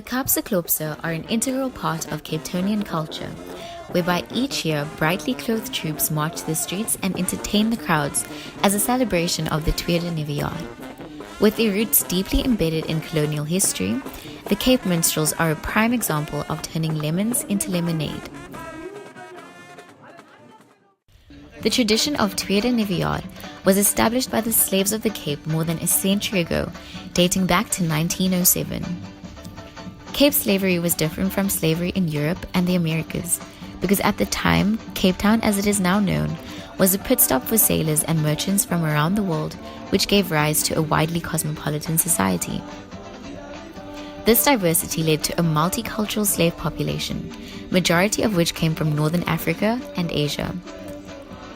The Klopse are an integral part of Cape Townian culture, whereby each year brightly clothed troops march the streets and entertain the crowds as a celebration of the Tweede Nuwe Jaar. With their roots deeply embedded in colonial history, the Cape minstrels are a prime example of turning lemons into lemonade. The tradition of Tweede Nuwe Jaar was established by the slaves of the Cape more than a century ago, dating back to 1907. Cape slavery was different from slavery in Europe and the Americas, because at the time, Cape Town as it is now known, was a pit stop for sailors and merchants from around the world, which gave rise to a widely cosmopolitan society. This diversity led to a multicultural slave population, majority of which came from Northern Africa and Asia.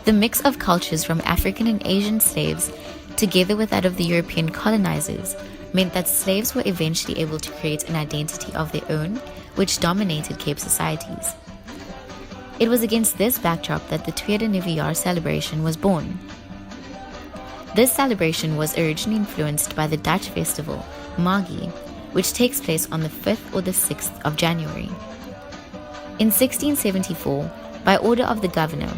The mix of cultures from African and Asian slaves, together with that of the European colonizers, meant that slaves were eventually able to create an identity of their own, which dominated Cape societies. It was against this backdrop that the Tweede Nuwe Jaar celebration was born. This celebration was originally influenced by the Dutch festival, Magi, which takes place on the 5th or the 6th of January. In 1674, by order of the governor,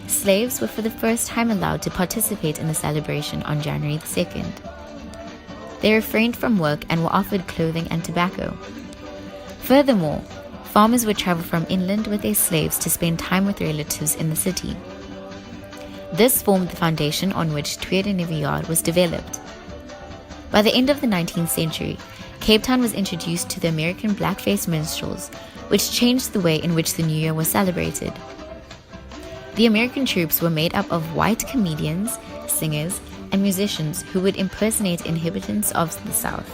slaves were for the first time allowed to participate in the celebration on January 2nd. They refrained from work and were offered clothing and tobacco. Furthermore, farmers would travel from inland with their slaves to spend time with relatives in the city. This formed the foundation on which Tweede Nuwe Jaar was developed. By the end of the 19th century, Cape Town was introduced to the American Blackface minstrels, which changed the way in which the New Year was celebrated. The American troops were made up of white comedians, singers, and musicians who would impersonate inhabitants of the South.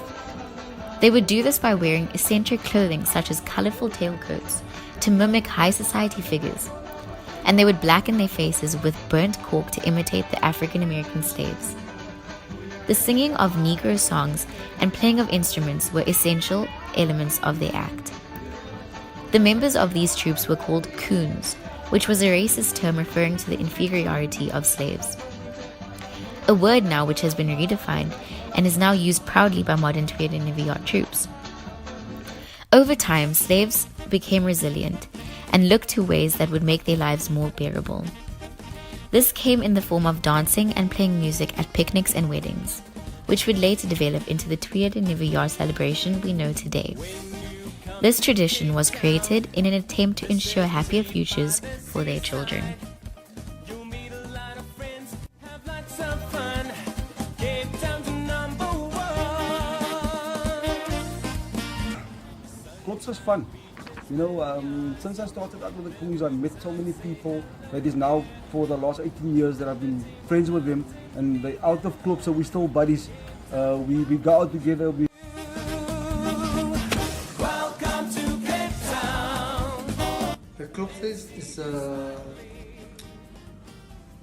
They would do this by wearing eccentric clothing such as colorful tailcoats to mimic high society figures, and they would blacken their faces with burnt cork to imitate the African American slaves. The singing of Negro songs and playing of instruments were essential elements of their act. The members of these troops were called coons, which was a racist term referring to the inferiority of slaves. A word now which has been redefined and is now used proudly by modern Tweede Nuwe Jaar troops. Over time, slaves became resilient and looked to ways that would make their lives more bearable. This came in the form of dancing and playing music at picnics and weddings, which would later develop into the Tweede Nuwe Jaar celebration we know today. This tradition was created in an attempt to ensure happier futures for their children. Klopse is fun. You know, since I started out with the coons, I've met so many people that is now for the last 18 years that I've been friends with them, and they out of Klopse, we're still buddies. We go out together. Welcome to Cape Town. The Klopse is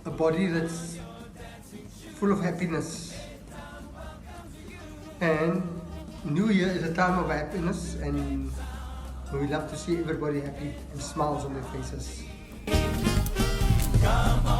a body that's full of happiness, and New Year is a time of happiness, and we love to see everybody happy and smiles on their faces. Come on.